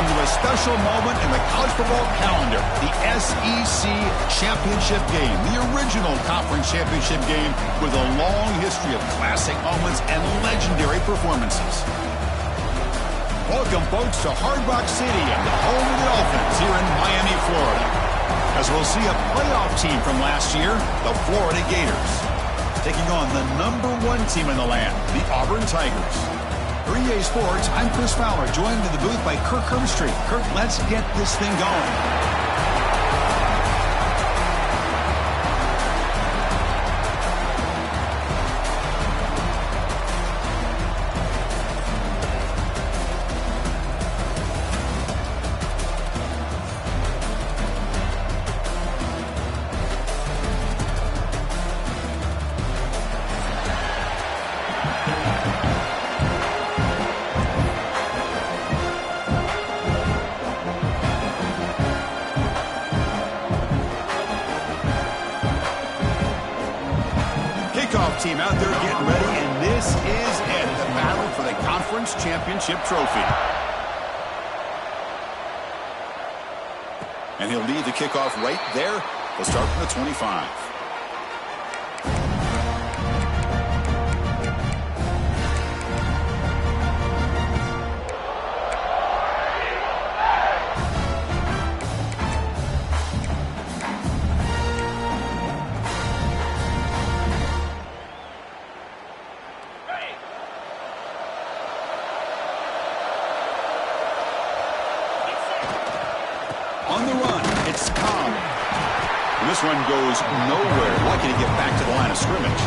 Welcome to a special moment in the college football calendar, the SEC Championship Game, the original conference championship game with a long history of classic moments and legendary performances. Welcome, folks, to Hard Rock Stadium, the home of the Dolphins here in Miami, Florida. As we'll see a playoff team from last year, the Florida Gators, taking on the #1 team in the land, the Auburn Tigers. For EA Sports, I'm Chris Fowler, joined in the booth by Kirk Herbstreit. Kirk, let's get this thing going. Team out there getting ready, and this is it, the battle for the conference championship trophy. And he'll lead the kickoff right there. He'll start from the 25. On the run, it's Cobb. And this one goes nowhere. Lucky to get back to the line of scrimmage.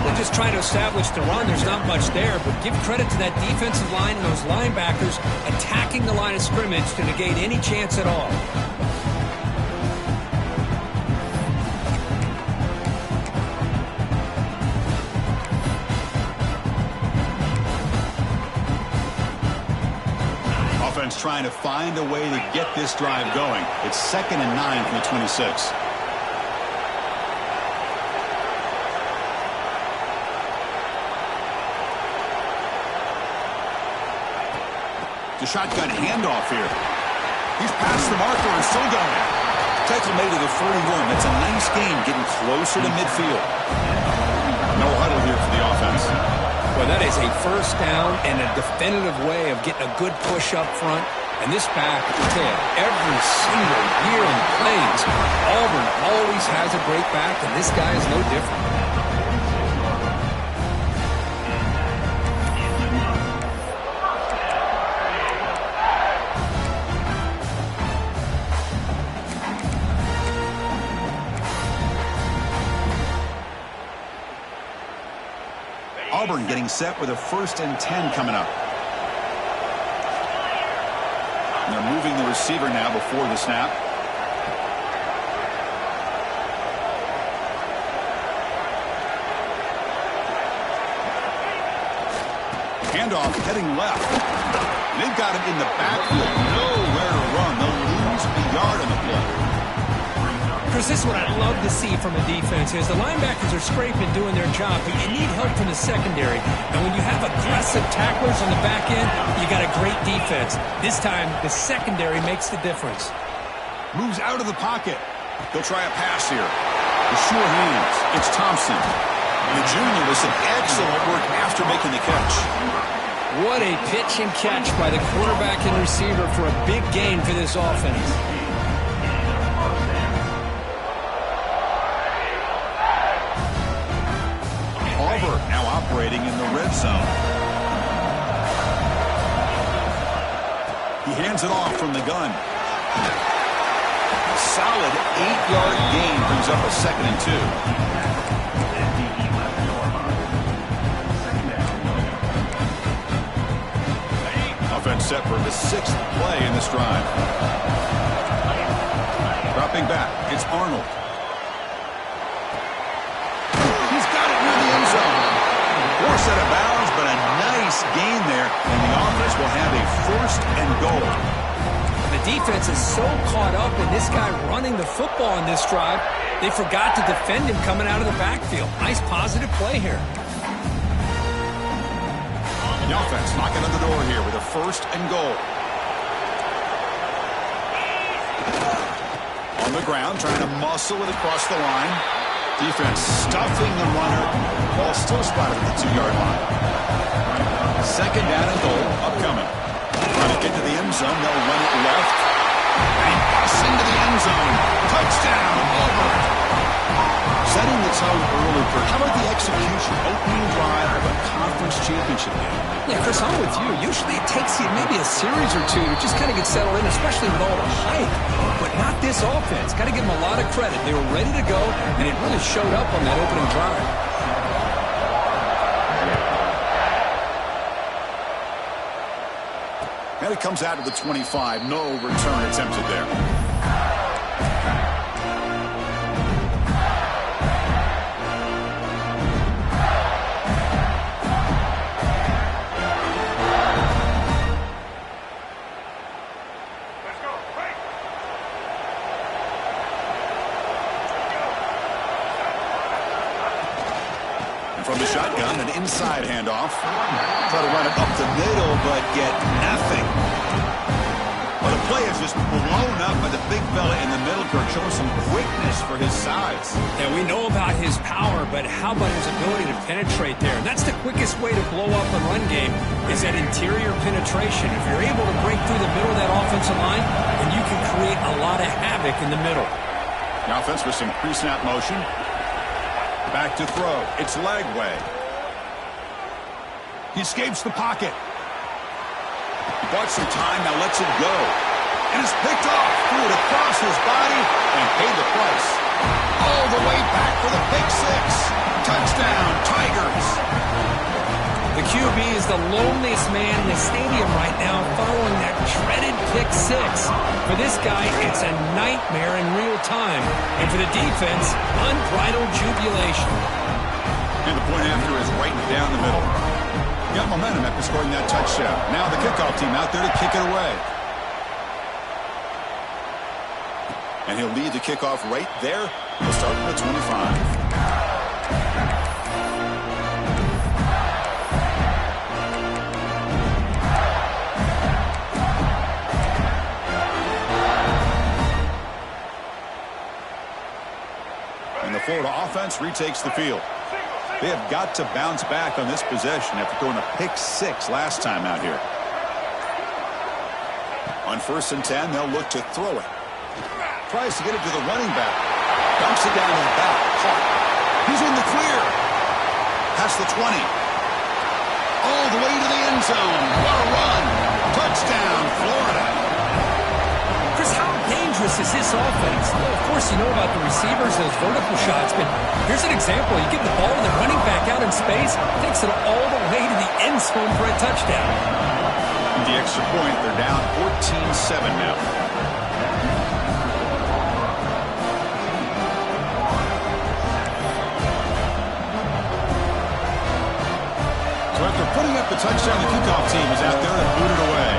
They're just trying to establish the run. There's not much there, but give credit to that defensive line and those linebackers attacking the line of scrimmage to negate any chance at all. Trying to find a way to get this drive going. It's 2nd and 9 from the 26. The shotgun handoff here. He's past the marker and still going. Tackle made to the 41. That's a nice gain, getting closer to midfield. No huddle here for the offense. Well, that is a first down and a definitive way of getting a good push up front. And this back, Ted, every single year in plays, Auburn always has a great back, and this guy is no different. Auburn getting set with a 1st and 10 coming up. And they're moving the receiver now before the snap. Handoff heading left. They've got him in the backfield. Nowhere to run. They'll lose a yard on the play. Chris, this is what I love to see from a defense is the linebackers are scraping, doing their job, but you need help from the secondary. And when you have aggressive tacklers on the back end, you got a great defense. This time, the secondary makes the difference. Moves out of the pocket. They'll try a pass here. The sure hands. It's Thompson. And the junior with some excellent work after making the catch. What a pitch and catch by the quarterback and receiver for a big gain for this offense. Auburn now operating in the red zone. He hands it off from the gun. A solid 8-yard gain brings up a 2nd and 2. Offense set for the 6th play in this drive. Dropping back, it's Arnold. Force out of bounds, but a nice gain there, and the offense will have a 1st and goal. The defense is so caught up in this guy running the football on this drive, they forgot to defend him coming out of the backfield. Nice positive play here. The offense knocking on the door here with a 1st and goal. the ground, trying to muscle it across the line. Defense stuffing the runner. Ball still spotted at the 2-yard line. Second down and goal upcoming. Trying to get to the end zone. They'll run it left. And he busts into the end zone. Touchdown, Auburn. Setting the tone early, Kurt. How about the execution? Opening drive of a conference championship game. Yeah, Chris, I'm with you. Usually it takes you maybe a series or two to just kind of get settled in, especially with all the hype. But not this offense. Got to give them a lot of credit. They were ready to go, and it really showed up on that opening drive. And it comes out of the 25. No return attempted there. From the shotgun, an inside handoff. Try to run it up the middle, but get nothing. Well, the play is just blown up by the big fella in the middle, Kurt, showing some quickness for his size. And we know about his power, but how about his ability to penetrate there? And that's the quickest way to blow up a run game, is that interior penetration. If you're able to break through the middle of that offensive line, then you can create a lot of havoc in the middle. The offense with some pre-snap motion. Back to throw. It's Lagway. He escapes the pocket. He bought some time, now lets it go. And it's picked off. Threw it across his body and paid the price. All the way back for the pick six. Touchdown, Tigers. The QB is the loneliest man in the stadium right now following that dreaded pick six. For this guy, it's a nightmare in real time. And for the defense, unbridled jubilation. And the point after is right down the middle. Got momentum after scoring that touchdown. Now the kickoff team out there to kick it away. And he'll lead the kickoff right there. He'll start with the 25. Florida offense retakes the field. They have got to bounce back on this possession after throwing a pick six last time out here. On 1st and 10, they'll look to throw it. Tries to get it to the running back. Dumps it down in the back. Caught. He's in the clear. Past the 20. All the way to the end zone. What a run. Touchdown, Florida. Chris, how dangerous is this offense? Well, of course, you know about the receivers, those vertical shots, but here's an example. You give the ball to the running back out in space, takes it all the way to the end zone for a touchdown. The extra point, they're down 14-7 now. So after putting up the touchdown, the kickoff team is out there to boot it away.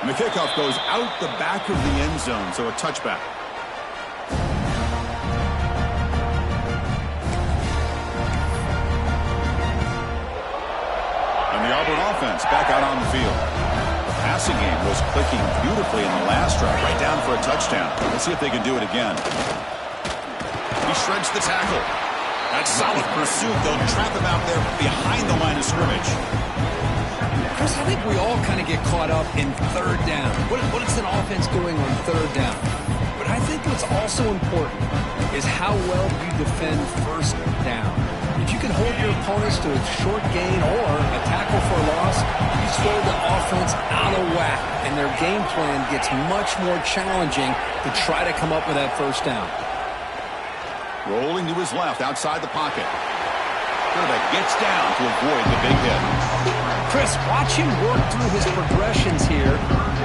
And the kickoff goes out the back of the end zone, so a touchback. And the Auburn offense back out on the field. The passing game was clicking beautifully in the last drive, right down for a touchdown. Let's see if they can do it again. He shreds the tackle. That's solid pursuit. They'll trap him out there behind the line of scrimmage. Chris, I think we all kind of get caught up in third down. What is an offense doing on third down? But I think what's also important is how well you defend first down. If you can hold your opponents to a short gain or a tackle for a loss, you throw the offense out of whack, and their game plan gets much more challenging to try to come up with that first down. Rolling to his left outside the pocket. Quarterback gets down to avoid the big hit. Chris, watch him work through his progressions here.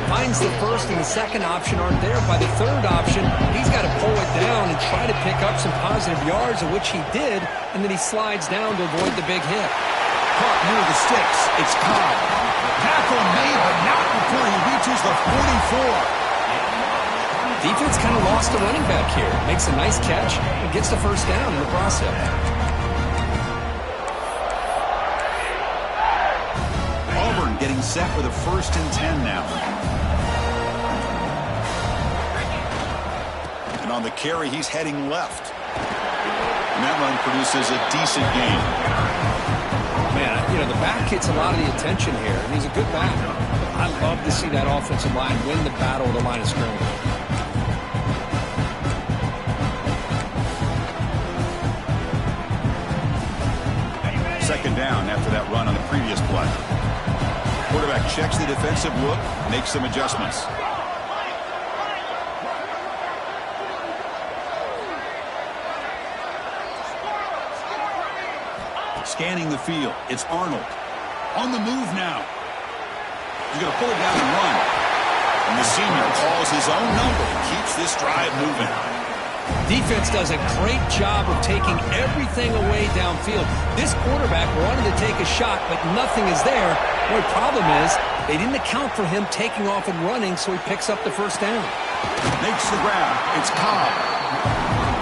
Finds the first and the second option aren't there. By the third option, he's got to pull it down and try to pick up some positive yards, of which he did, and then he slides down to avoid the big hit. Caught near the sticks. It's Cobb. Tackle made, but not before he reaches the 44. Defense kind of lost a running back here. Makes a nice catch and gets the first down in the process. Getting and set with a 1st and 10 now. And on the carry, he's heading left. And that run produces a decent gain. Man, you know, the back gets a lot of the attention here, and he's a good back. I love to see that offensive line win the battle at the line of scrimmage. Second down after that run on the previous play. Quarterback checks the defensive look, makes some adjustments. Scanning the field, it's Arnold. On the move now. He's going to pull it down and run. And the senior calls his own number and keeps this drive moving. Defense does a great job of taking everything away downfield. This quarterback wanted to take a shot, but nothing is there. The only problem is they didn't account for him taking off and running, so he picks up the first down. Makes the grab. It's Cobb.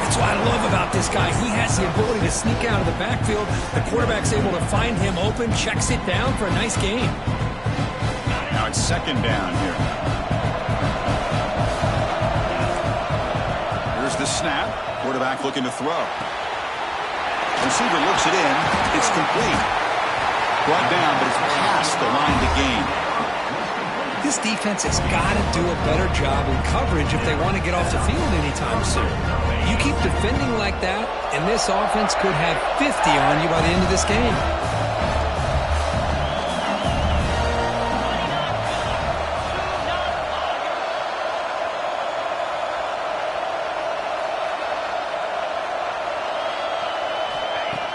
That's what I love about this guy. He has the ability to sneak out of the backfield. The quarterback's able to find him open, checks it down for a nice gain. Now it's second down here. Here's the snap. Quarterback looking to throw. Receiver looks it in. It's complete. Brought down, but it's past the line to gain. This defense has got to do a better job in coverage if they want to get off the field anytime soon. You keep defending like that, and this offense could have 50 on you by the end of this game.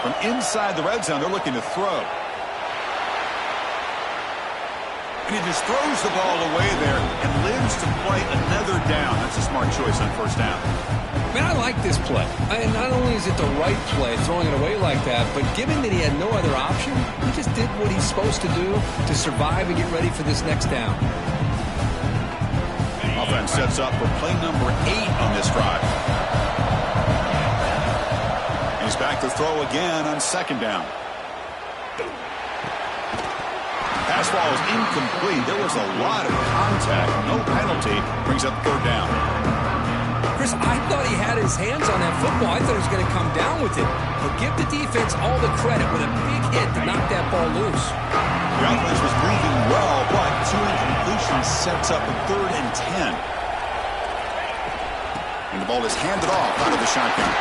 From inside the red zone, they're looking to throw. And he just throws the ball away there and lives to play another down. That's a smart choice on first down. Man, I like this play. And not only is it the right play, throwing it away like that, but given that he had no other option, he just did what he's supposed to do to survive and get ready for this next down. Offense sets up for play number 8 on this drive. He's back to throw again on second down. Pass ball is incomplete. There was a lot of contact. No penalty. Brings up third down. Chris, I thought he had his hands on that football. I thought he was going to come down with it. But give the defense all the credit with a big hit to knock that ball loose. The offense was moving well, but 2 incompletions sets up a 3rd and 10. And the ball is handed off out of the shotgun.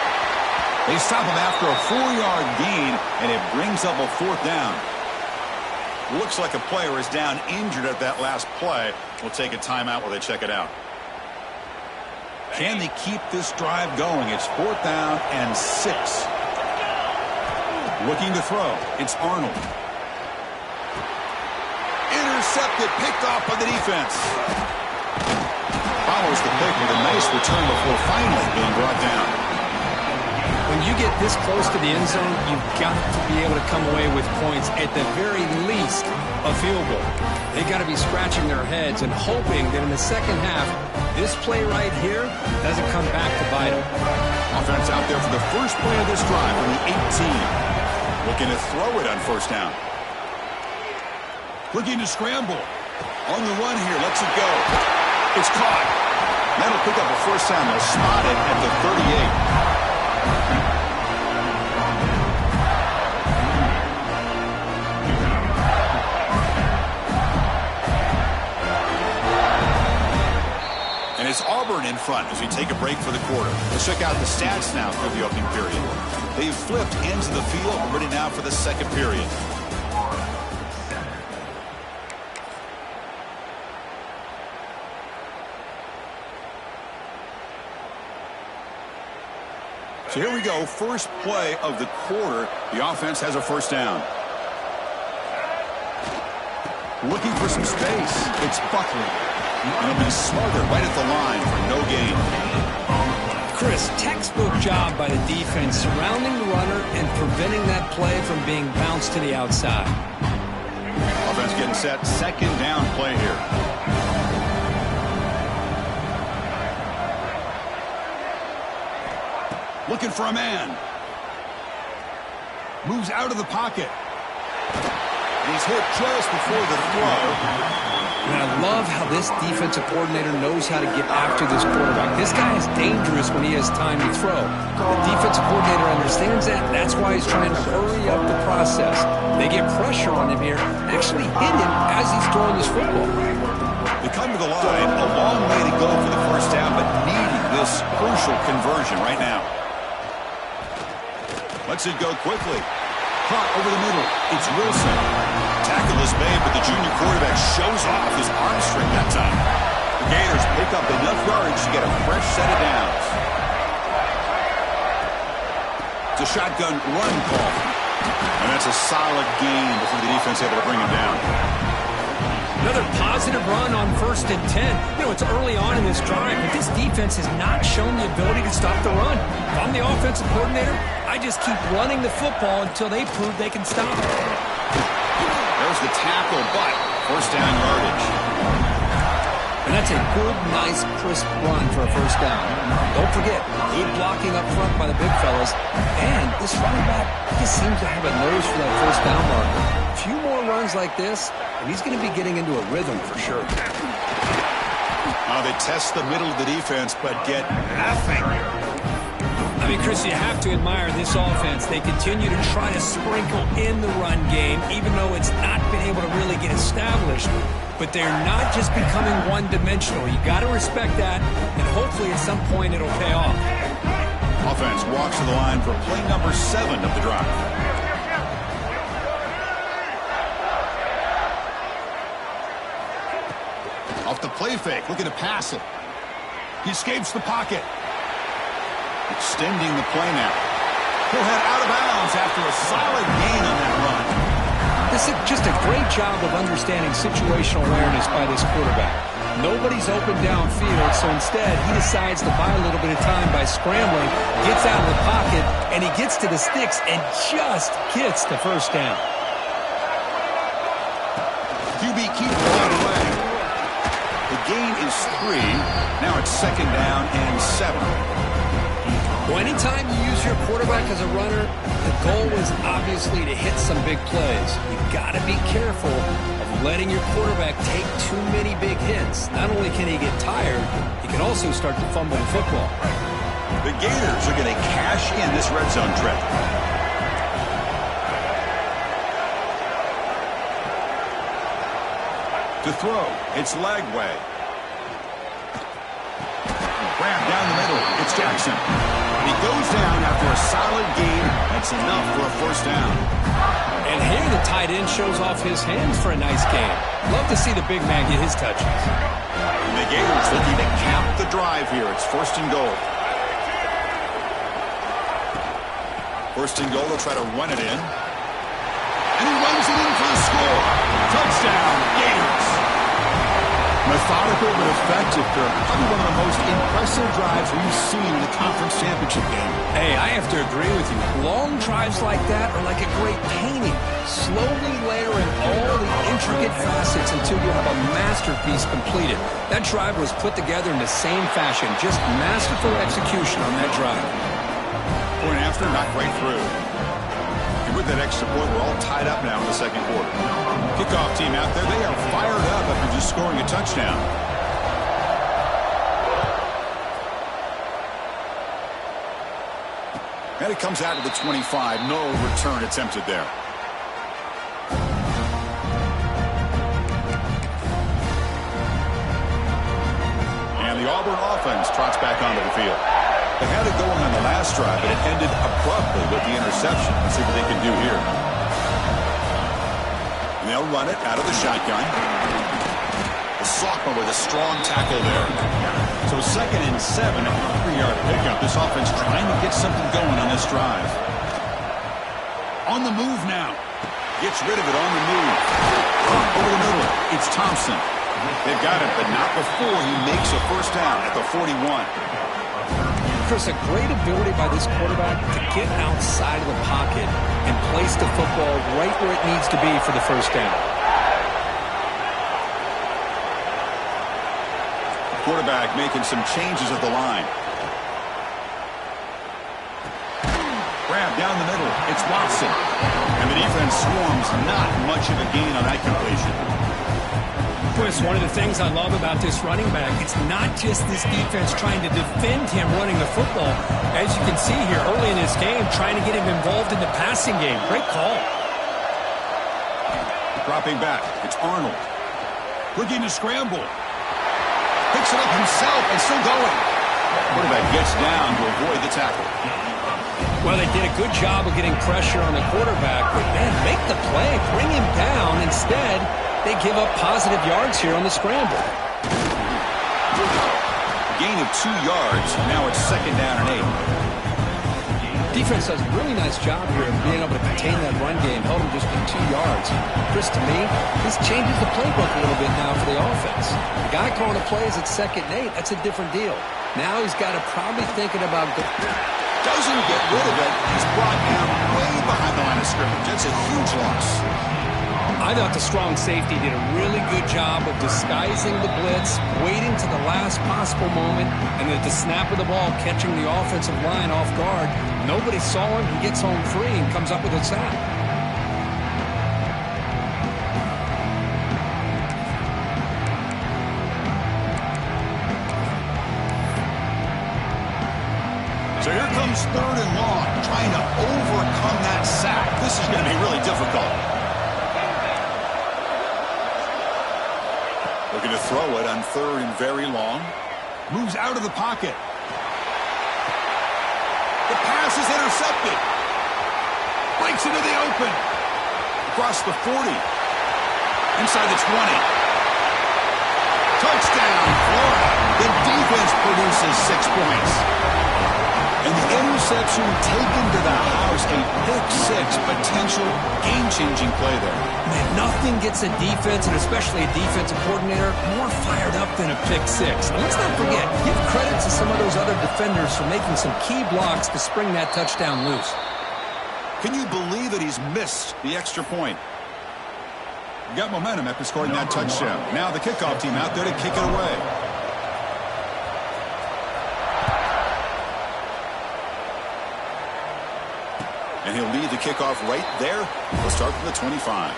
They stop him after a 4-yard gain, and it brings up a 4th down. Looks like a player is down injured at that last play. We'll take a timeout while they check it out. Can they keep this drive going? It's 4th down and 6. Looking to throw. It's Arnold. Intercepted, picked off by the defense. Follows the pick with a nice return before finally being brought down. When you get this close to the end zone, you've got to be able to come away with points, at the very least, a field goal. They've got to be scratching their heads and hoping that in the second half, this play right here doesn't come back to bite them. Offense out there for the first play of this drive from the 18. Looking to throw it on first down. Looking to scramble. On the run here, lets it go. It's caught. That'll pick up a first down. They'll spot it at the 38. And it's Auburn in front as we take a break for the quarter. Let's check out the stats now for the opening period. They've flipped into the field, ready now for the second period. So here we go, first play of the quarter. The offense has a first down. Looking for some space. It's Buckley. And he'll be smothered right at the line for no gain. Chris, textbook job by the defense surrounding the runner and preventing that play from being bounced to the outside. Offense getting set, second down play here. Looking for a man. Moves out of the pocket. He's hit just before the throw. And I love how this defensive coordinator knows how to get after this quarterback. This guy is dangerous when he has time to throw. The defensive coordinator understands that. That's why he's trying to hurry up the process. They get pressure on him here, actually hit him as he's throwing this football. They come to the line, a long way to go for the first down, but needing this crucial conversion right now. Lets it go quickly. Caught over the middle. It's Wilson. Tackle is made, but the junior quarterback shows off his arm strength that time. The Gators pick up enough yards to get a fresh set of downs. It's a shotgun run call. And that's a solid gain before the defense able to bring him down. Another positive run on 1st and 10. You know, it's early on in this drive, but this defense has not shown the ability to stop the run. If I'm the offensive coordinator, I just keep running the football until they prove they can stop it. There's the tackle, but first down yardage. And that's a good, nice, crisp run for a first down. Don't forget, good blocking up front by the big fellas. And this running back just seems to have a nose for that first down marker. A few more runs like this, and he's going to be getting into a rhythm for sure. They test the middle of the defense, but get nothing. I mean, Chris, you have to admire this offense. They continue to try to sprinkle in the run game, even though it's not been able to really get established. But they're not just becoming one-dimensional. You got to respect that, and hopefully at some point it'll pay off. Offense walks to the line for play number 7 of the drive. Off the play fake, looking to pass it. He escapes the pocket. Extending the play now. He'll head out of bounds after a solid gain on that run. This is just a great job of understanding situational awareness by this quarterback. Nobody's open downfield, so instead he decides to buy a little bit of time by scrambling, gets out of the pocket, and he gets to the sticks and just gets the first down. QB keeps the ball away. The gain is 3. Now it's 2nd down and 7. Well, anytime you use your quarterback as a runner, the goal is obviously to hit some big plays. You've got to be careful of letting your quarterback take too many big hits. Not only can he get tired, he can also start to fumble the football. The Gators are going to cash in this red zone trip. To throw, it's Lagway. Grab down the middle, it's Jackson. He goes down after a solid gain. That's enough for a first down. And here the tight end shows off his hands for a nice gain. Love to see the big man get his touches. And the Gators looking to cap the drive here. It's 1st and goal. 1st and goal, they'll try to run it in. And he runs it in for the score. Touchdown, Gators. Methodical but effective. Probably one of the most impressive drives we've seen in the conference championship game. Hey, I have to agree with you. Long drives like that are like a great painting. Slowly layering all the intricate facets until you have a masterpiece completed. That drive was put together in the same fashion. Just masterful execution on that drive. Point after, not right through. And with that extra point, we're all tied up now in the 2nd quarter. Kickoff team out there, they are fired up after just scoring a touchdown. And it comes out to the 25. No return attempted there. And the Auburn offense trots back onto the field. They had it going on the last drive, but it ended abruptly with the interception. Let's see what they can do here. And they'll run it out of the shotgun. The sophomore with a strong tackle there. So 2nd and 7, a 3-yard pickup. This offense trying to get something going on this drive. On the move now. Gets rid of it on the move. Over the middle, it's Thompson. They've got it, but not before he makes a first down at the 41. Chris, a great ability by this quarterback to get outside of the pocket and place the football right where it needs to be for the first down. Quarterback making some changes at the line. Grab down the middle. It's Watson. And the defense swarms not much of a gain on that completion. Chris, one of the things I love about this running back, it's not just this defense trying to defend him running the football. As you can see here early in this game, trying to get him involved in the passing game. Great call. Dropping back, it's Arnold. Looking to scramble. Picks it up himself and still going. Quarterback gets down to avoid the tackle. Well, they did a good job of getting pressure on the quarterback, but man, make the play, bring him down. Instead, they give up positive yards here on the scramble. Gain of 2 yards. Now it's 2nd down and 8. Defense does a really nice job here of being able to contain that run game. Held him just to 2 yards. Chris, to me, this changes the playbook a little bit now for the offense. The guy calling the plays at 2nd and 8, that's a different deal. Now he's got to probably thinking about... Doesn't get rid of it. He's brought down way behind the line of scrimmage. That's a huge loss. I thought the strong safety did a really good job of disguising the blitz, waiting to the last possible moment, and at the snap of the ball, catching the offensive line off guard. Nobody saw him. He gets home free and comes up with a sack. So here comes 3rd and long, trying to overcome that sack. This is going to be really difficult. Looking to throw it on 3rd and very long. Moves out of the pocket. The pass is intercepted. Breaks into the open. Across the 40. Inside the 20. Touchdown, Florida. The defense produces 6 points. And the interception taken to the house, a pick-6 potential game-changing play there. Man, nothing gets a defense, and especially a defensive coordinator, more fired up than a pick-6. Let's not forget, give credit to some of those other defenders for making some key blocks to spring that touchdown loose. Can you believe that he's missed the extra point? Got momentum after scoring that touchdown. Now the kickoff team out there to kick it away. And he'll lead the kickoff right there. We'll start from the 25.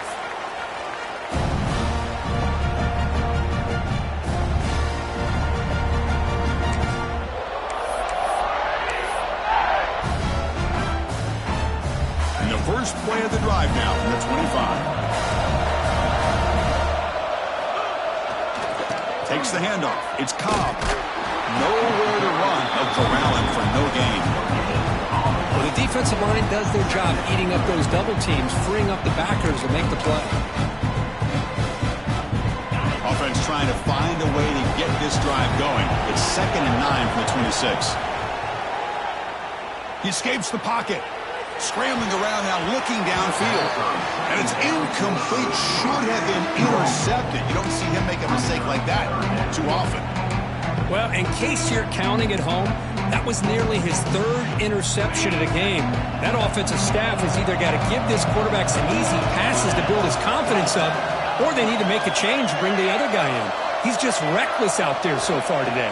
And the first play of the drive now from the 25. Takes the handoff. It's Cobb. Nowhere to run. They'll corral him for no gain. Well, the defensive line does their job eating up those double teams, freeing up the backers to make the play. Offense trying to find a way to get this drive going. It's 2nd and 9 from the 26. He escapes the pocket. Scrambling around now, looking downfield. And it's incomplete. Should have been intercepted. You don't see him make a mistake like that too often. Well, in case you're counting at home, that was nearly his 3rd interception of the game. That offensive staff has either got to give this quarterback some easy passes to build his confidence up, or they need to make a change and bring the other guy in. He's just reckless out there so far today.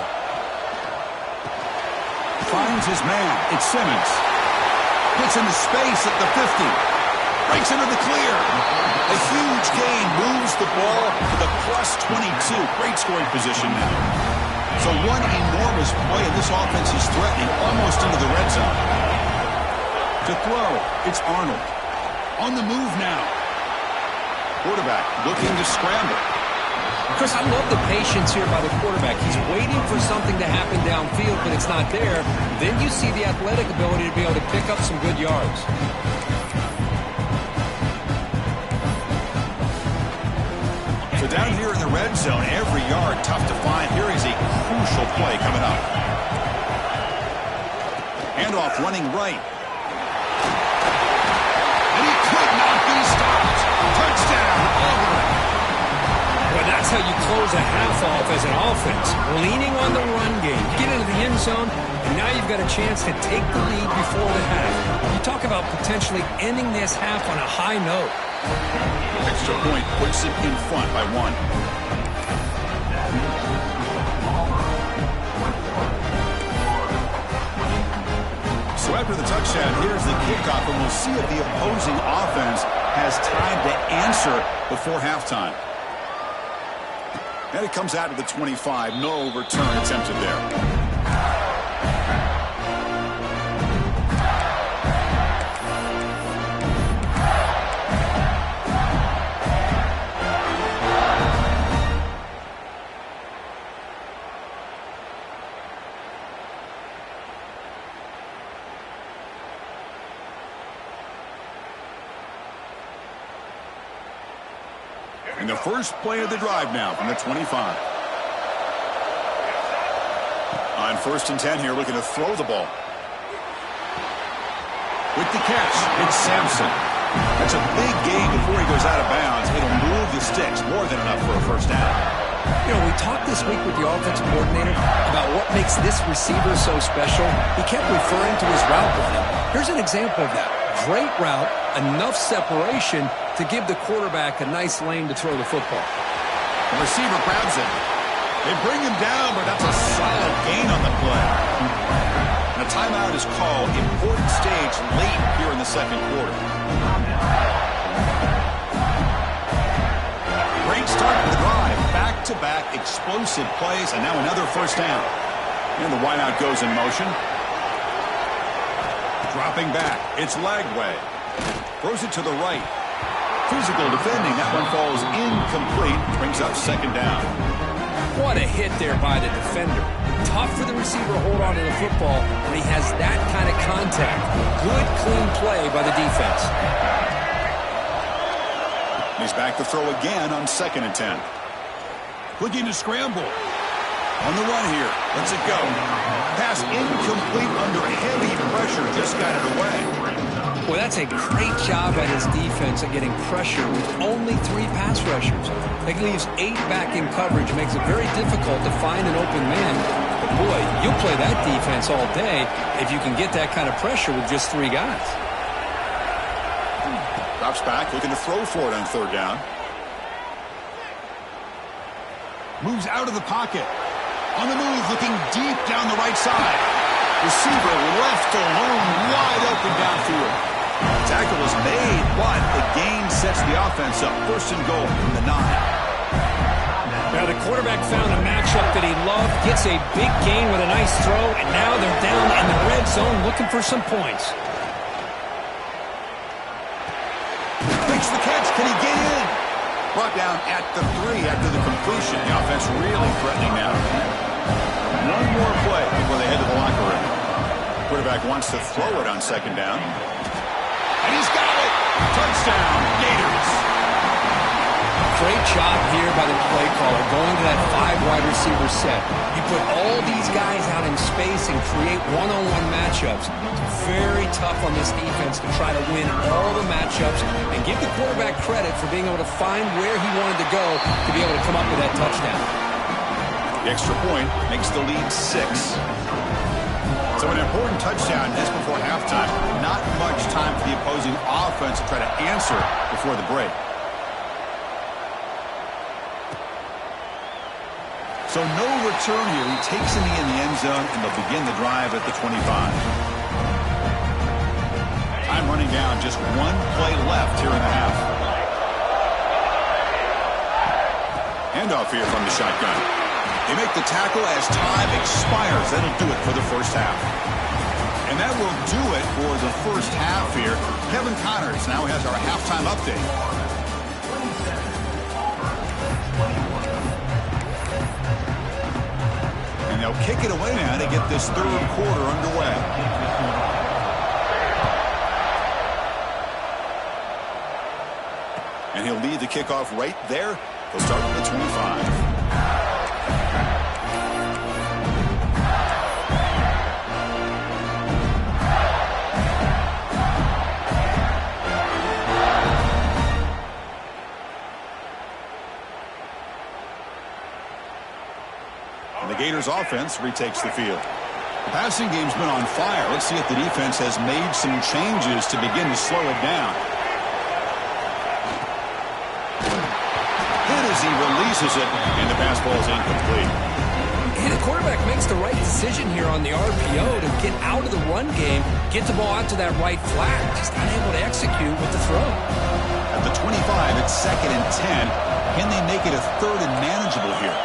Finds his man. It's Simmons. Gets into space at the 50. Breaks into the clear. A huge gain moves the ball to the +22. Great scoring position now. So one enormous play, and this offense is threatening almost into the red zone. To throw, it's Arnold. On the move now. Quarterback looking to scramble. Chris, I love the patience here by the quarterback. He's waiting for something to happen downfield, but it's not there. Then you see the athletic ability to be able to pick up some good yards. So down here in the red zone, every yard tough to find. Here is a crucial play coming up. Handoff running right. And he could not be stopped. Touchdown, Auburn. Well, that's how you close a half off as an offense. Leaning on the run game. Get into the end zone, and now you've got a chance to take the lead before the half. You talk about potentially ending this half on a high note. Extra point puts it in front by 1. So after the touchdown, here's the kickoff, and we'll see if the opposing offense has time to answer before halftime. And it comes out to the 25. No return attempted there. And the first play of the drive now from the 25. On 1st and 10 here, looking to throw the ball. With the catch, it's Sampson. That's a big gain before he goes out of bounds. It'll move the sticks, more than enough for a first down. You know, we talked this week with the offensive coordinator about what makes this receiver so special. He kept referring to his route running. Here's an example of that. Great route, enough separation to give the quarterback a nice lane to throw the football. The receiver grabs it. They bring him down, but that's a solid gain on the play. And a timeout is called. Important stage late here in the second quarter. Great start to the drive. Back-to-back explosive plays, and now another first down. And the wideout goes in motion. Dropping back. It's Lagway. Throws it to the right. Physical defending. That one falls incomplete. Brings up second down. What a hit there by the defender. Tough for the receiver to hold on to the football when he has that kind of contact. Good, clean play by the defense. He's back to throw again on 2nd and 10. Looking to scramble. On the run here. Lets it go. Pass incomplete under heavy pressure. Just got it away. Well, that's a great job by his defense at getting pressure with only 3 pass rushers. That leaves 8 back in coverage. Makes it very difficult to find an open man. But boy, you'll play that defense all day if you can get that kind of pressure with just 3 guys. Drops back, looking to throw for it on 3rd down. Moves out of the pocket. On the move, looking deep down the right side. Receiver left alone, wide open downfield. Tackle is made, but the gain sets the offense up. 1st and goal from the 9. Now the quarterback found a matchup that he loved, gets a big gain with a nice throw, and now they're down in the red zone looking for some points. Makes the catch. Can he get in? Brought down at the 3 after the completion. The offense really threatening now. One more play before they head to the locker room. Quarterback wants to throw it on 2nd down. And he's got it! Touchdown, Gators! Great job here by the play caller, going to that 5 wide receiver set. You put all these guys out in space and create one-on-one matchups. It's very tough on this defense to try to win all the matchups and give the quarterback credit for being able to find where he wanted to go to be able to come up with that touchdown. The extra point makes the lead 6. So an important touchdown just before halftime. Not much time for the opposing offense to try to answer before the break. So no return here. He takes it in the end zone, and they'll begin the drive at the 25. Time running down. Just 1 play left here in the half. Handoff here from the shotgun. They make the tackle as time expires. That'll do it for the first half. And that will do it for the first half here. Kevin Connors now has our halftime update. And they'll kick it away now to get this 3rd quarter underway. And he'll lead the kickoff right there. He'll start with the 25. The Gators offense retakes the field. The passing game's been on fire. Let's see if the defense has made some changes to begin to slow it down. Hit as he releases it, and the pass ball is incomplete. Hey, the quarterback makes the right decision here on the RPO to get out of the run game, get the ball out to that right flat, just not able to execute with the throw. At the 25, it's 2nd and 10. Can they make it a 3rd and manageable here?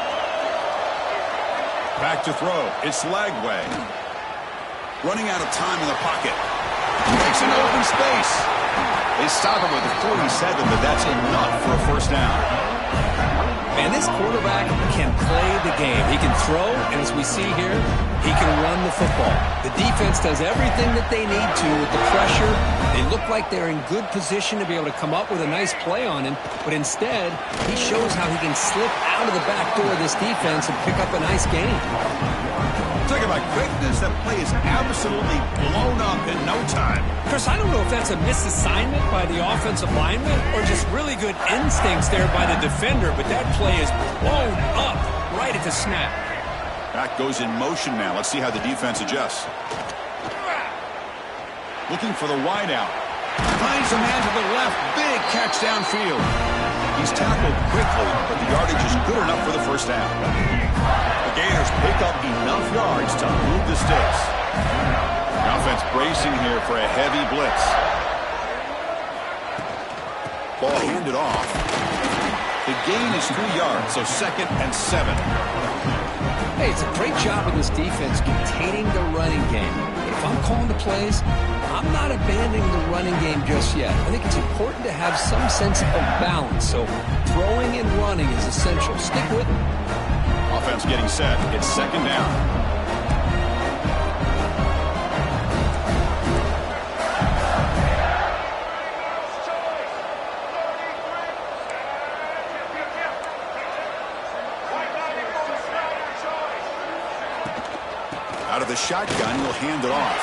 Back to throw. It's Lagway. Running out of time in the pocket. Makes an open space. They stop him with the 47, but that's enough for a first down. Man, this quarterback can play the game. He can throw, and as we see here, he can run the football. The defense does everything that they need to with the pressure. They look like they're in good position to be able to come up with a nice play on him, but instead, he shows how he can slip out of the back door of this defense and pick up a nice gain. Talking about quickness, that play is absolutely blown up in no time. Chris, I don't know if that's a misassignment by the offensive lineman or just really good instincts there by the defender, but that play is blown up right at the snap. Back goes in motion now. Let's see how the defense adjusts. Looking for the wideout. Finds a man to the left. Big catch downfield. He's tackled quickly, but the yardage is good enough for the first down. The Gators pick up enough yards to move the sticks. The offense bracing here for a heavy blitz. Ball handed off. The gain is 3 yards, so 2nd and 7. Hey, it's a great job of this defense containing the running game. But if I'm calling the plays, I'm not abandoning the running game just yet. I think it's important to have some sense of balance. So throwing and running is essential. Stick with it. Offense getting set. It's 2nd down. Out of the shotgun, he'll hand it off.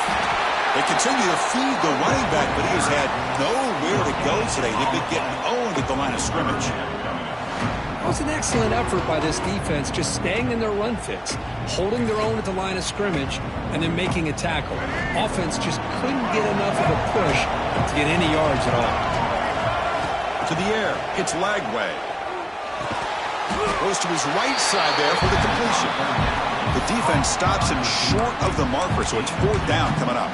They continue to feed the running back, but he has had nowhere to go today. They've been getting owned at the line of scrimmage. That was an excellent effort by this defense, just staying in their run fits, holding their own at the line of scrimmage, and then making a tackle. Offense just couldn't get enough of a push to get any yards at all. To the air, it's Lagway. Goes to his right side there for the completion. The defense stops him short of the marker, so it's 4th down coming up.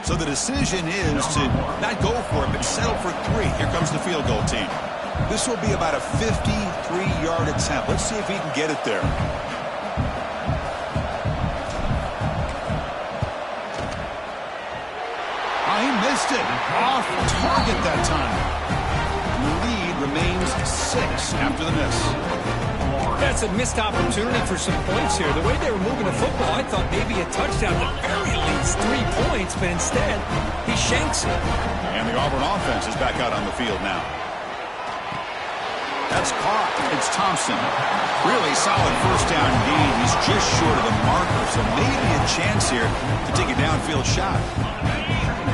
So the decision is to not go for it, but settle for 3. Here comes the field goal team. This will be about a 53-yard attempt. Let's see if he can get it there. Oh, he missed it. Off target that time. The lead remains 6 after the miss. That's a missed opportunity for some points here. The way they were moving the football, I thought maybe a touchdown, at the very least 3 points, but instead, he shanks it. And the Auburn offense is back out on the field now. That's caught. It's Thompson. Really solid first down gain. He's just short of the marker, so maybe a chance here to take a downfield shot.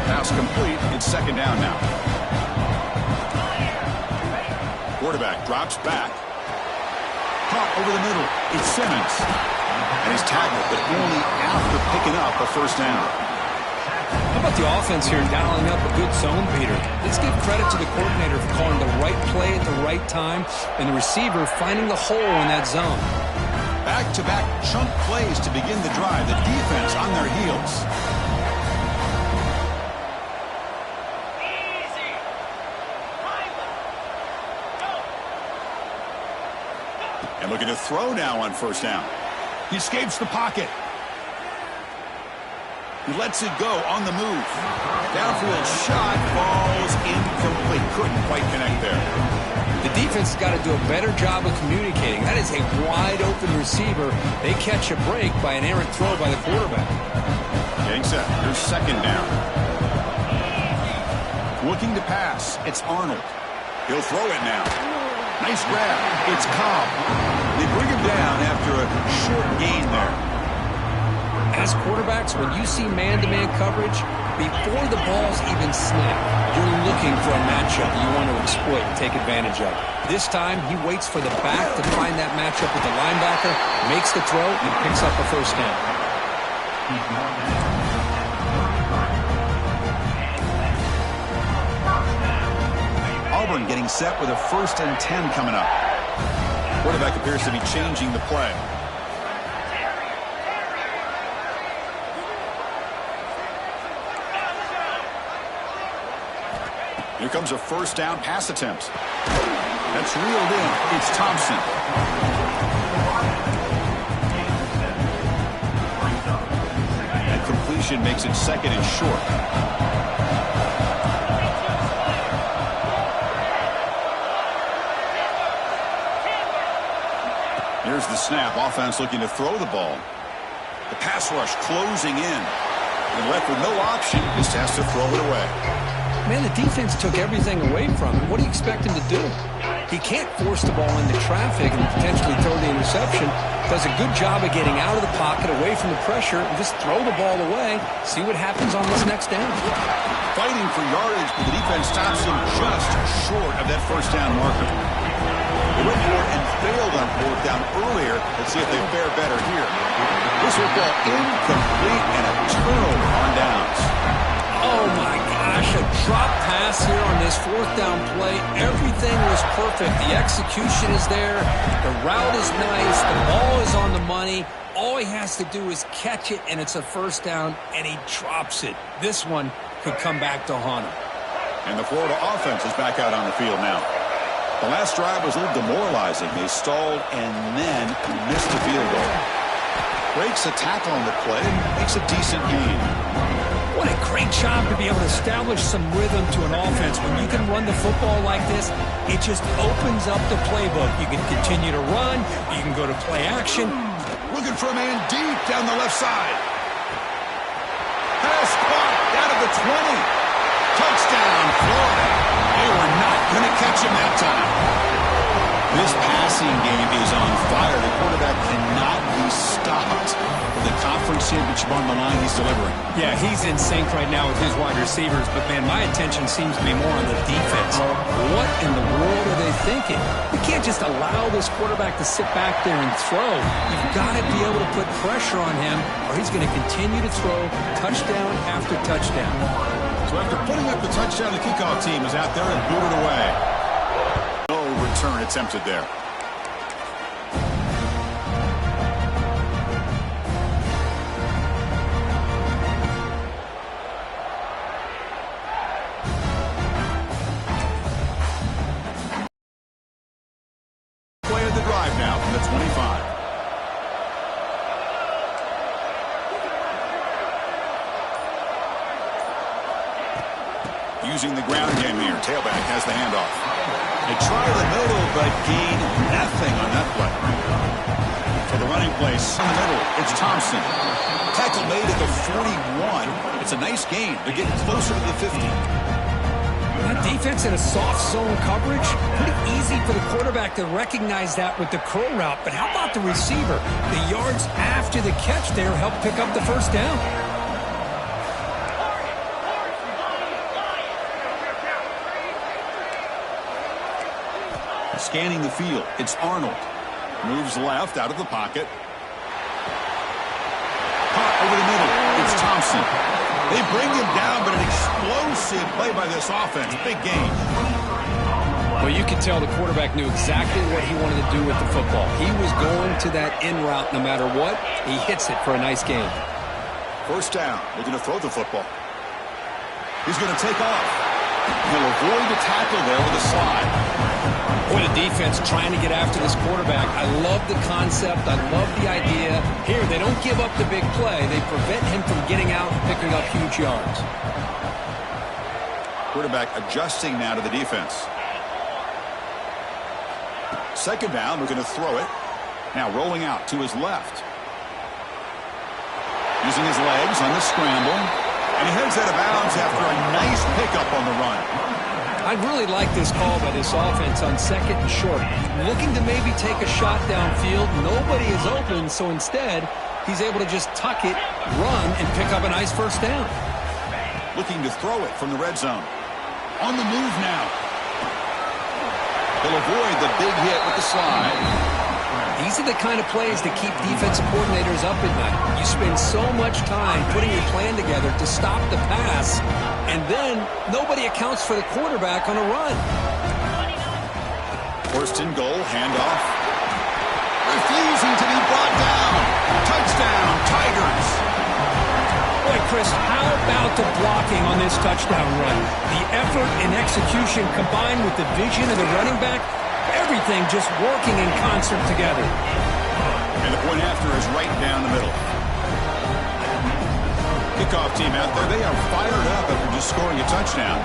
Pass complete. It's 2nd down now. Quarterback drops back. Caught over the middle. It's Simmons. And he's tackled, but only after picking up a first down. How about the offense here dialing up a good zone beater? Let's give credit to the coordinator for calling the right play at the right time and the receiver finding the hole in that zone. Back-to-back chunk plays to begin the drive. The defense on their heels. And looking to throw now on first down. He escapes the pocket. He lets it go on the move. Downfield shot falls incomplete. Couldn't quite connect there. The defense has got to do a better job of communicating. That is a wide-open receiver. They catch a break by an errant throw by the quarterback. Getting set. Here's 2nd down. Looking to pass. It's Arnold. He'll throw it now. Nice grab. It's Cobb. They bring him down after a short gain there. As quarterbacks, when you see man-to-man coverage, before the ball's even snapped, you're looking for a matchup you want to exploit and take advantage of. This time, he waits for the back to find that matchup with the linebacker, makes the throw, and picks up a first down. Auburn getting set with a 1st and 10 coming up. Quarterback appears to be changing the play. Here comes a 1st down pass attempt. That's reeled in. It's Thompson. That completion makes it 2nd and short. Here's the snap. Offense looking to throw the ball. The pass rush closing in. And left with no option. Just has to throw it away. Man, the defense took everything away from him. What do you expect him to do? He can't force the ball into traffic and potentially throw the interception. Does a good job of getting out of the pocket, away from the pressure, and just throw the ball away. See what happens on this next down. Fighting for yardage, but the defense stops him just short of that 1st down marker. They went for it and failed on 4th down earlier. Let's see if they fare better here. This will fall incomplete and a turnover on downs. Oh, my gosh, a drop pass here on this 4th down play. Everything was perfect. The execution is there. The route is nice. The ball is on the money. All he has to do is catch it, and it's a 1st down, and he drops it. This one could come back to haunt him. And the Florida offense is back out on the field now. The last drive was a little demoralizing. They stalled and then missed the field goal. Breaks a tackle on the play, makes a decent gain. What a great job to be able to establish some rhythm to an offense. When you can run the football like this, it just opens up the playbook. You can continue to run. You can go to play action. Looking for a man deep down the left side. Pass caught out of the 20. Touchdown, Florida. They were not going to catch him that time. This passing game is on fire. The quarterback cannot be stopped. The conference championship on the line, he's delivering. Yeah, he's in sync right now with his wide receivers, but, man, my attention seems to be more on the defense. What in the world are they thinking? You can't just allow this quarterback to sit back there and throw. You've got to be able to put pressure on him, or he's going to continue to throw touchdown after touchdown. So after putting up the touchdown, the kickoff team is out there and booted away. No return attempted there. Play of the drive now from the 25. Using the ground game here. Tailback has the handoff. They try the middle, but gain nothing on that play. For the running place in the middle, it's Thompson. Tackle made at the 41. It's a nice gain. They're getting closer to the 50. That defense in a soft zone coverage, pretty easy for the quarterback to recognize that with the curl route. But how about the receiver? The yards after the catch there help pick up the 1st down. Scanning the field, it's Arnold. Moves left out of the pocket. Caught over the middle, it's Thompson. They bring him down, but an explosive play by this offense. Big gain. Well, you can tell the quarterback knew exactly what he wanted to do with the football. He was going to that in route no matter what. He hits it for a nice gain. 1st down, looking to throw the football. He's going to take off. He'll avoid the tackle there with a slide. Boy, the defense trying to get after this quarterback. I love the concept. I love the idea. Here, they don't give up the big play. They prevent him from getting out and picking up huge yards. Quarterback adjusting now to the defense. 2nd down, we're going to throw it. Now rolling out to his left. Using his legs on the scramble. And he heads out of bounds after a nice pickup on the run. I really like this call by this offense on 2nd and short. Looking to maybe take a shot downfield. Nobody is open, so instead, he's able to just tuck it, run, and pick up a nice 1st down. Looking to throw it from the red zone. On the move now. He'll avoid the big hit with the slide. These are the kind of plays that keep defensive coordinators up at night. You spend so much time putting your plan together to stop the pass, and then nobody accounts for the quarterback on a run. First and goal, handoff. Refusing to be brought down. Touchdown, Tigers. Boy, Chris, how about the blocking on this touchdown run? The effort and execution combined with the vision of the running back, everything just working in concert together. And the point after is right down the middle. Kickoff team out there, they are fired up after just scoring a touchdown.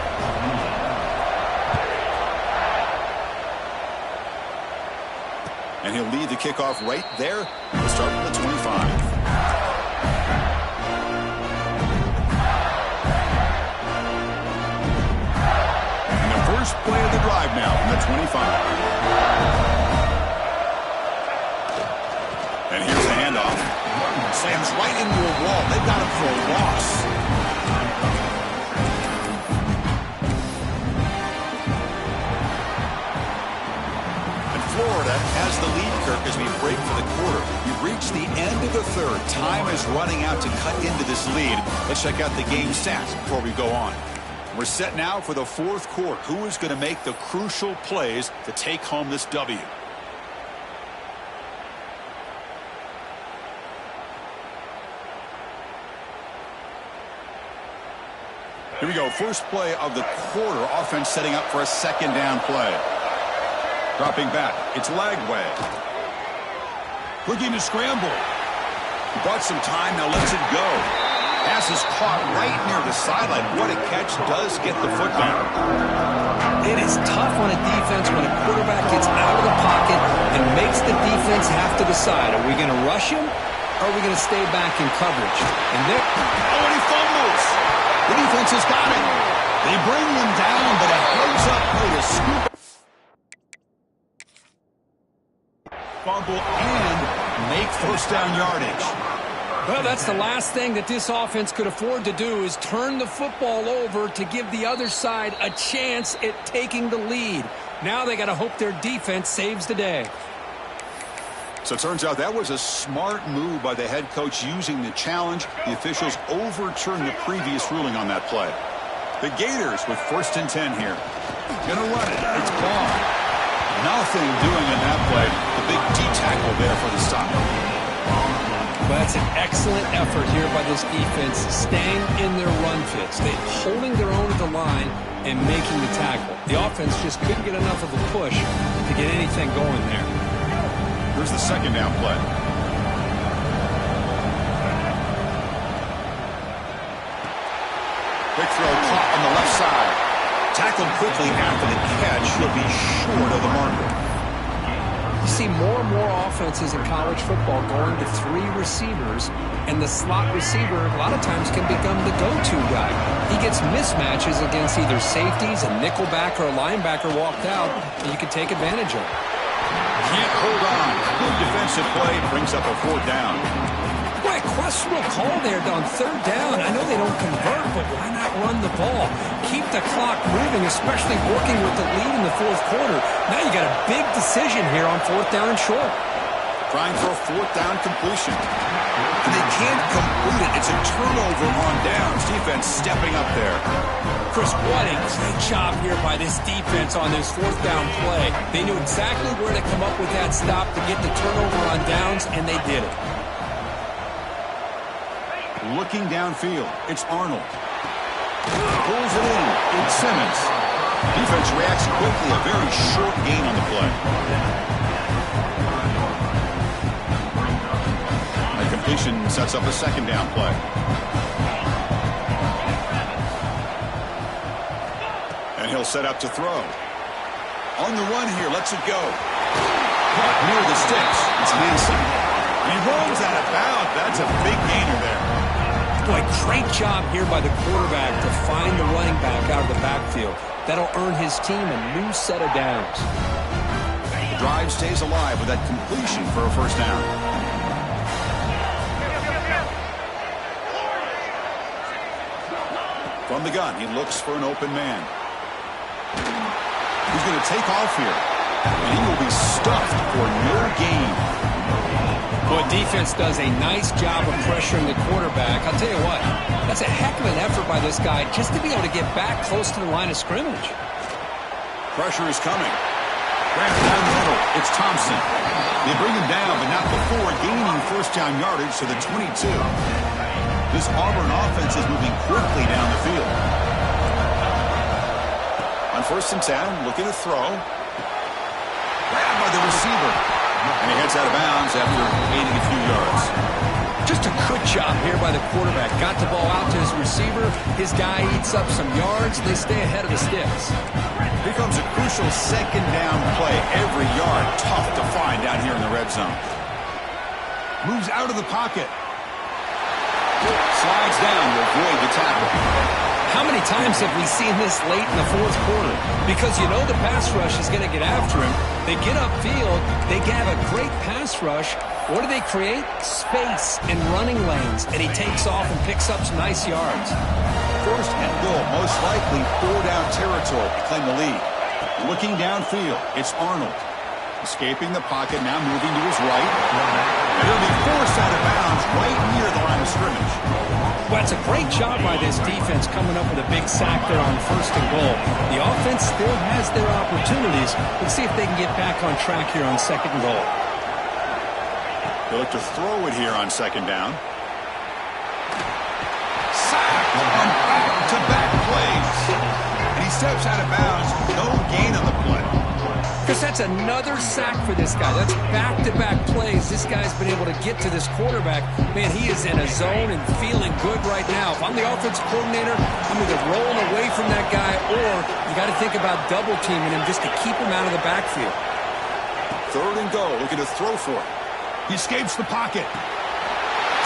And he'll lead the kickoff right there. We'll start from the 25. First play of the drive now from the 25. And here's the handoff. Slams right into a wall. They've got him for a loss. And Florida has the lead, Kirk, as we break for the quarter. We've reached the end of the third. Time is running out to cut into this lead. Let's check out the game stats before we go on. We're set now for the fourth quarter. Who is going to make the crucial plays to take home this W? Here we go. First play of the quarter. Offense setting up for a second down play. Dropping back. It's Lagway. Looking to scramble. He bought some time. Now lets it go. Pass is caught right near the sideline. What a catch. Does get the foot down. It is tough on a defense when a quarterback gets out of the pocket and makes the defense have to decide, are we going to rush him or are we going to stay back in coverage? And and he fumbles. The defense has got it. They bring him down, but a heads-up play to scoop. Fumble and make first down yardage. Well, that's the last thing that this offense could afford to do is turn the football over to give the other side a chance at taking the lead. Now they got to hope their defense saves the day. So it turns out that was a smart move by the head coach using the challenge. The officials overturned the previous ruling on that play. The Gators with first and 10 here. Gonna run it. It's gone. Nothing doing in that play. The big D tackle there for the stop. Well, that's an excellent effort here by this defense, staying in their run fits. They're holding their own at the line and making the tackle. The offense just couldn't get enough of a push to get anything going there. Here's the second down play. Quick throw caught on the left side. Tackled quickly after the catch. He'll be short of the marker. You see more and more offenses in college football going to three receivers, and the slot receiver a lot of times can become the go-to guy. He gets mismatches against either safeties, a nickelback, or a linebacker walked out, and you can take advantage of it. Can't hold on. Good defensive play brings up a fourth down. Boy, questionable call there on third down. I know they don't convert, but why not run the ball? Keep the clock moving, especially working with the lead in the fourth quarter. Now you got a big decision here on fourth down and short. Trying for a fourth down completion. And they can't complete it. It's a turnover on downs. Defense stepping up there. Chris, what a great job here by this defense on this fourth down play. They knew exactly where to come up with that stop to get the turnover on downs, and they did it. Looking downfield, it's Arnold. Pulls it in. It's Simmons. Defense reacts quickly. A very short gain on the play. A completion sets up a second down play. And he'll set up to throw. On the run here, lets it go. Caught near the sticks. It's Hanson. And he rolls out of bounds. That's a big gainer there. Boy, great job here by the quarterback to find the running back out of the backfield. That'll earn his team a new set of downs. The drive stays alive with that completion for a first down. From the gun, he looks for an open man. He's going to take off here, and he will be stuffed for no gain. Boy, defense does a nice job of pressuring the quarterback. I'll tell you what, that's a heck of an effort by this guy just to be able to get back close to the line of scrimmage. Pressure is coming. Wrapped down the middle. It's Thompson. They bring him down, but not before gaining first down yardage to the 22. This Auburn offense is moving quickly down the field. On 1st and 10, looking to throw. Grabbed by the receiver. And he heads out of bounds after gaining a few yards. Just a good job here by the quarterback. Got the ball out to his receiver. His guy eats up some yards. They stay ahead of the sticks. Here comes a crucial second down play. Every yard tough to find down here in the red zone. Moves out of the pocket. Slides down to avoid the tackle. How many times have we seen this late in the fourth quarter? Because you know the pass rush is going to get after him. They get upfield. They have a great pass rush. What do they create? Space and running lanes. And he takes off and picks up some nice yards. First and goal, most likely 4-down territory to claim the lead. Looking downfield, it's Arnold. Escaping the pocket, now moving to his right. And he'll be forced out of bounds right near the line of scrimmage. Well, it's a great job by this defense coming up with a big sack there on 1st and goal. The offense still has their opportunities. Let's see if they can get back on track here on 2nd and goal. They'll look to throw it here on 2nd down. Sacked on back-to-back plays. And he steps out of bounds. No gain on the play. Because that's another sack for this guy. That's back-to-back plays. This guy's been able to get to this quarterback. Man, he is in a zone and feeling good right now. If I'm the offensive coordinator, I'm either rolling away from that guy or you got to think about double-teaming him just to keep him out of the backfield. 3rd and goal, looking to throw for it. He escapes the pocket.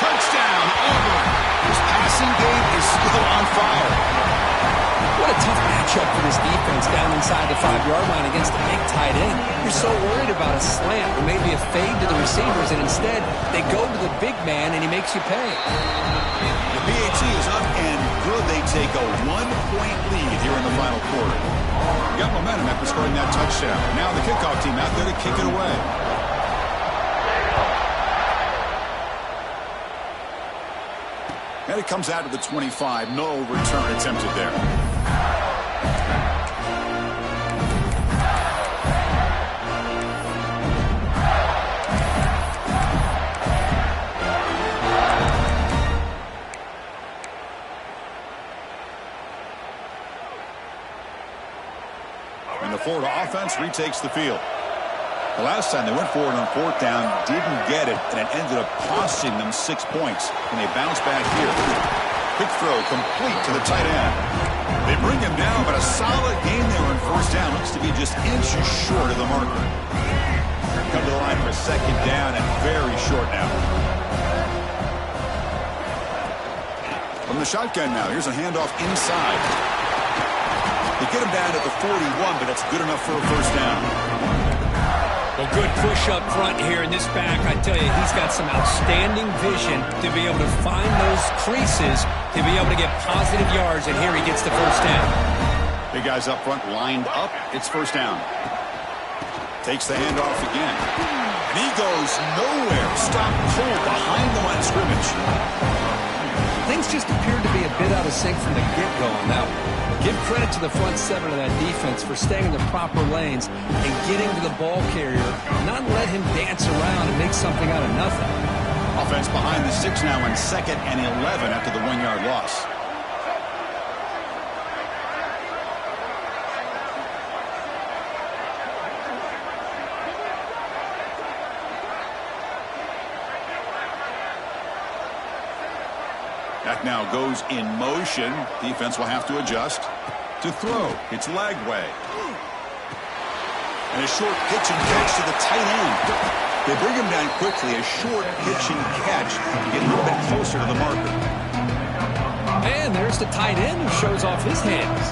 Touchdown, Auburn. His passing game is still on fire. What a tough matchup for this defense down inside the 5-yard line against a big tight end. You're so worried about a slant or maybe a fade to the receivers, and instead they go to the big man and he makes you pay. The PAT is up and good. They take a 1-point lead here in the final quarter. Got momentum after scoring that touchdown. Now the kickoff team out there to kick it away. And it comes out to the 25. No return attempted there. And the Florida offense retakes the field. The last time they went forward on 4th down, didn't get it, and it ended up costing them 6 points. And they bounce back here. Quick throw complete to the tight end. They bring him down, but a solid gain there on 1st down. Looks to be just inches short of the marker. Come to the line for 2nd down and very short now. From the shotgun now, here's a handoff inside. They get him down at the 41, but that's good enough for a 1st down. Well, good push up front here in this back. I tell you, he's got some outstanding vision to be able to find those creases, to be able to get positive yards, and here he gets the 1st down. Big guys up front lined up. It's 1st down. Takes the handoff again. And he goes nowhere. Stopped cold behind the line of scrimmage. Things just appeared to be a bit out of sync from the get-go on that one. Give credit to the front 7 of that defense for staying in the proper lanes and getting to the ball carrier, not let him dance around and make something out of nothing. Offense behind the 6 now on 2nd and 11 after the 1-yard loss. That now goes in motion. Defense will have to adjust. To throw, it's Lagway. And a short pitch and catch to the tight end. They bring him down quickly. A short pitch and catch to get a little bit closer to the marker. And there's the tight end who shows off his hands.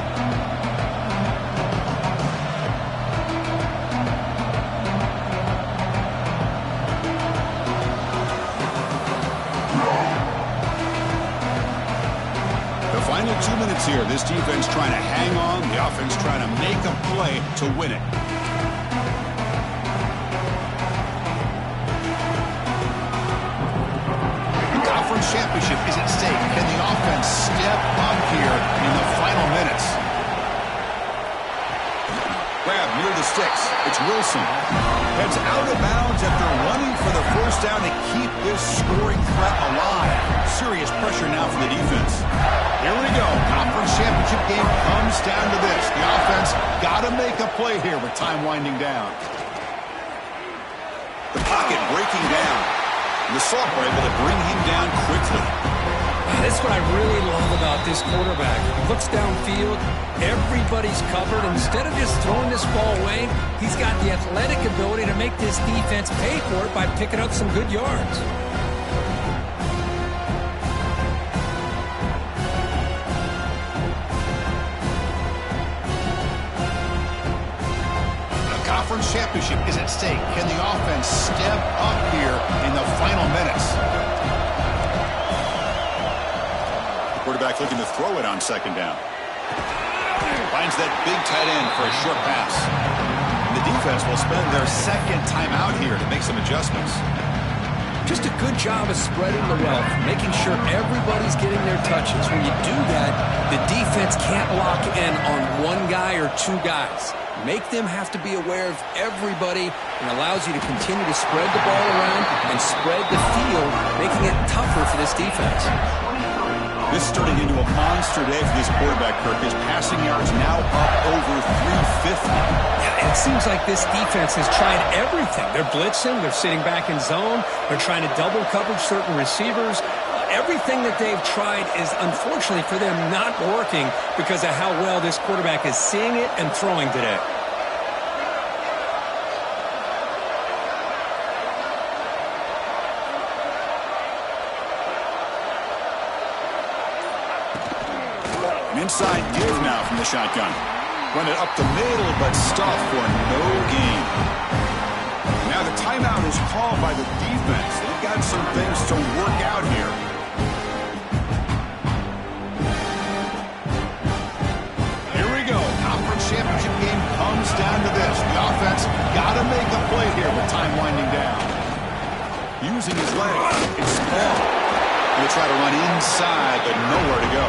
Final 2 minutes here. This defense trying to hang on. The offense trying to make a play to win it. The conference championship is at stake. Can the offense step up here in the final minutes? grab near the sticks. It's Wilson. Heads out of bounds after running for the first down to keep this scoring threat alive. Serious pressure now for the defense. Here we go. Conference championship game comes down to this. The offense got to make a play here with time winding down. The pocket breaking down. And the Salk were able to bring him down quickly. That's what I really love about this quarterback. He looks downfield, everybody's covered. Instead of just throwing this ball away, he's got the athletic ability to make this defense pay for it by picking up some good yards. The conference championship is at stake. Can the offense step up here in the final minutes? Quarterback looking to throw it on second down. Finds that big tight end for a short pass. The defense will spend their second timeout here to make some adjustments. Just a good job of spreading the wealth, making sure everybody's getting their touches. When you do that, the defense can't lock in on one guy or two guys. Make them have to be aware of everybody and allows you to continue to spread the ball around and spread the field, making it tougher for this defense. This is turning into a monster day for this quarterback, Kirk. His passing yards now up over 350. Yeah, it seems like this defense has tried everything. They're blitzing. They're sitting back in zone. They're trying to double coverage certain receivers. Everything that they've tried is, unfortunately for them, not working because of how well this quarterback is seeing it and throwing today. Inside give now from the shotgun. Run it up the middle, but stuffed for no gain. Now the timeout is called by the defense. They've got some things to work out here. Here we go. Conference championship game comes down to this. The offense got to make a play here with time winding down. Using his leg. It's small. He'll try to run inside, but nowhere to go.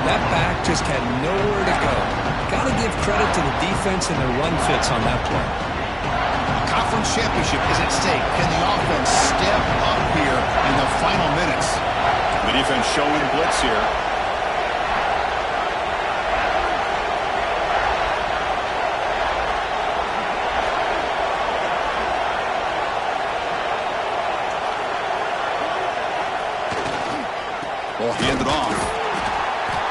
That back just had nowhere to go. Got to give credit to the defense and their run fits on that play. The conference championship is at stake. Can the offense step up here in the final minutes? The defense showing blitz here. Ball handed off.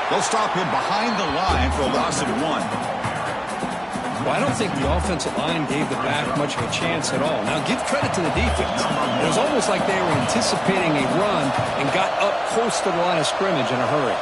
They'll stop him behind the line for a loss of 1. Well, I don't think the offensive line gave the back much of a chance at all. Now, give credit to the defense. It was almost like they were anticipating a run and got up close to the line of scrimmage in a hurry.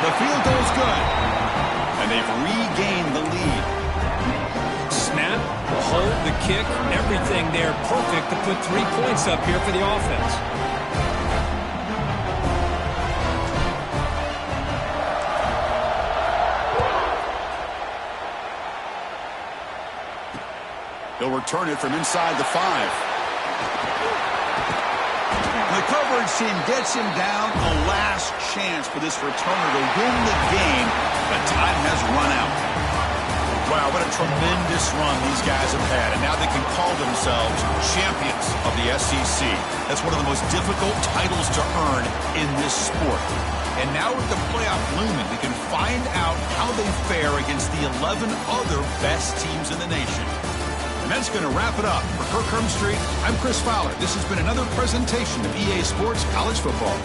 The field goes good. And they've regained the lead. Snap, the hold, the kick, everything there perfect to put 3 points up here for the offense. They'll return it from inside the 5. The coverage team gets him down. A last chance for this returner to win the game, but time has run out. Wow, what a tremendous run these guys have had, and now they can call themselves champions of the SEC. That's one of the most difficult titles to earn in this sport. And now with the playoff looming, we can find out how they fare against the 11 other best teams in the nation. And that's going to wrap it up. For Kirk Herbstreit, I'm Chris Fowler. This has been another presentation of EA Sports College Football.